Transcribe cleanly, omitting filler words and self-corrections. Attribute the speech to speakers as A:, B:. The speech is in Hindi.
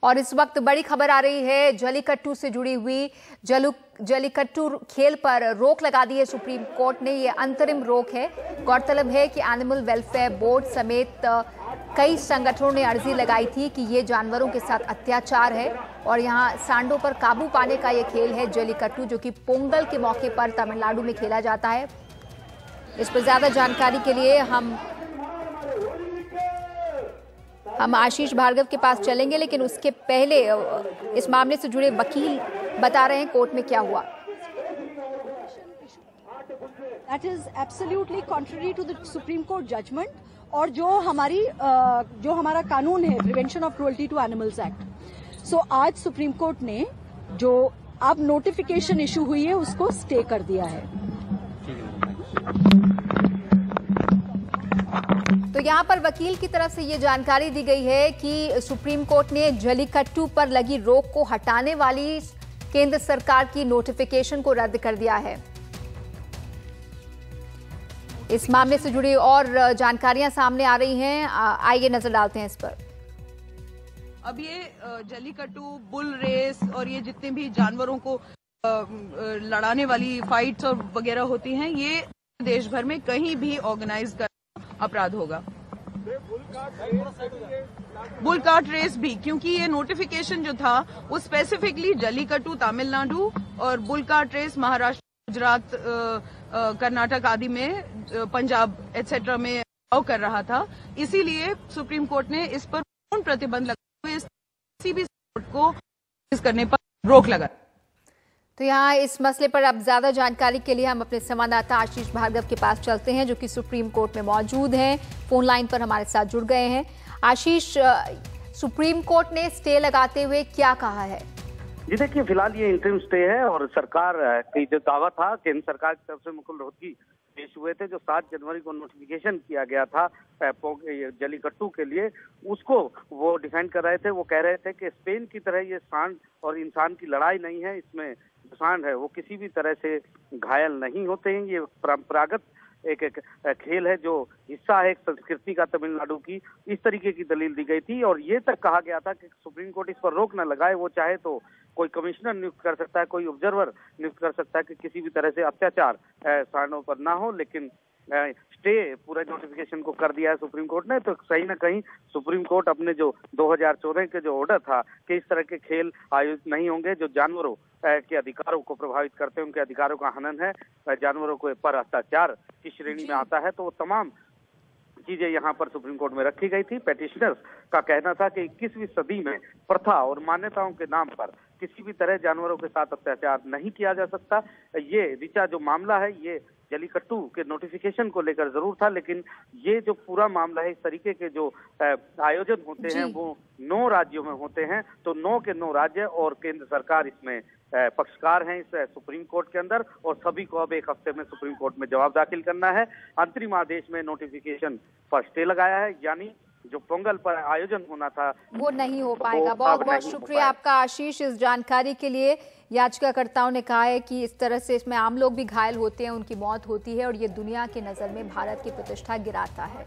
A: और इस वक्त बड़ी खबर आ रही है जलीकट्टू से जुड़ी हुई। जलीकट्टू खेल पर रोक लगा दी है सुप्रीम कोर्ट ने। ये अंतरिम रोक है। गौरतलब है कि एनिमल वेलफेयर बोर्ड समेत कई संगठनों ने अर्जी लगाई थी कि ये जानवरों के साथ अत्याचार है और यहाँ सांडों पर काबू पाने का ये खेल है जलीकट्टू, जो कि पोंगल के मौके पर तमिलनाडु में खेला जाता है। इस पर ज्यादा जानकारी के लिए हम आशीष भार्गव के पास चलेंगे, लेकिन उसके पहले इस मामले से जुड़े वकील बता रहे हैं कोर्ट में क्या हुआ।
B: That is absolutely contrary to the Supreme Court judgment और जो हमारा कानून है prevention of cruelty to animals act. So आज सुप्रीम कोर्ट ने जो अब नोटिफिकेशन इशू हुई है उसको स्टे कर दिया है।
A: तो यहाँ पर वकील की तरफ से ये जानकारी दी गई है कि सुप्रीम कोर्ट ने जलीकट्टू पर लगी रोक को हटाने वाली केंद्र सरकार की नोटिफिकेशन को रद्द कर दिया है। इस मामले से जुड़ी और जानकारियां सामने आ रही हैं, आइए नजर डालते हैं इस पर।
C: अब ये जलीकट्टू, बुल रेस और ये जितने भी जानवरों को लड़ाने वाली फाइट्स और वगैरह होती हैं, ये देश भर में कहीं भी ऑर्गेनाइज करना अपराध होगा। बुल कार्ट रेस भी, क्योंकि ये नोटिफिकेशन जो था वो स्पेसिफिकली जलीकट्टू तमिलनाडु और bull cart race Maharashtra, Gujarat, Karnataka आदि में, पंजाब एटसेट्रा में अलाउ कर रहा था। इसीलिए सुप्रीम कोर्ट ने इस पर पूर्ण प्रतिबंध लगाए हुए किसी भी कोर्ट को इस करने पर रोक लगा।
A: तो यहाँ इस मसले पर अब ज्यादा जानकारी के लिए हम अपने संवाददाता आशीष भार्गव के पास चलते हैं, जो कि सुप्रीम कोर्ट में मौजूद हैं। फोन लाइन पर हमारे साथ जुड़ गए हैं। आशीष, सुप्रीम कोर्ट ने स्टे लगाते हुए क्या कहा है?
D: जी देखिए, फिलहाल ये इंटरिम स्टे है और सरकार की जो दावा था केंद्र सरकार की तरफ से मुकुल रोहतगी पेश हुए थे, जो 7 जनवरी को नोटिफिकेशन किया गया था जलीकट्टू के लिए, उसको वो डिफेंड कर रहे थे। वो कह रहे थे कि स्पेन की तरह ये सांड और इंसान की लड़ाई नहीं है, इसमें जो सांड है वो किसी भी तरह से घायल नहीं होते हैं। ये परंपरागत एक खेल है जो हिस्सा है एक संस्कृति का तमिलनाडु की। इस तरीके की दलील दी गई थी और ये तक कहा गया था कि सुप्रीम कोर्ट इस पर रोक न लगाए। वो चाहे तो कोई कमिश्नर नियुक्त कर सकता है, कोई ऑब्जर्वर नियुक्त कर सकता है कि किसी भी तरह से अत्याचार सांडों पर ना हो, लेकिन स्टे पूरे नोटिफिकेशन को कर दिया है सुप्रीम कोर्ट ने। तो कहीं ना कहीं सुप्रीम कोर्ट अपने जो 2014 के जो ऑर्डर था कि इस तरह के खेल आयोजित नहीं होंगे जो जानवरों के अधिकारों को प्रभावित करते हैं, उनके अधिकारों का हनन है, जानवरों को पर अत्याचार की श्रेणी में आता है, तो वो तमाम चीजें यहाँ पर सुप्रीम कोर्ट में रखी गई थी। पेटिशनर्स का कहना था कि 21वीं सदी में प्रथा और मान्यताओं के नाम पर किसी भी तरह जानवरों के साथ अत्याचार नहीं किया जा सकता। ये ऋचा जो मामला है ये जलीकट्टू के नोटिफिकेशन को लेकर जरूर था, लेकिन ये जो पूरा मामला है, इस तरीके के जो आयोजन होते हैं वो 9 राज्यों में होते हैं। तो 9 के 9 राज्य और केंद्र सरकार इसमें पक्षकार हैं इस सुप्रीम कोर्ट के अंदर, और सभी को अब 1 हफ्ते में सुप्रीम कोर्ट में जवाब दाखिल करना है। अंतरिम आदेश में नोटिफिकेशन पर स्टे लगाया है, यानी जो पोंगल पर आयोजन होना था
A: वो नहीं हो पाएगा। बहुत बहुत शुक्रिया आपका आशीष इस जानकारी के लिए। याचिकाकर्ताओं ने कहा है कि इस तरह से इसमें आम लोग भी घायल होते हैं, उनकी मौत होती है और ये दुनिया की नजर में भारत की प्रतिष्ठा गिराता है।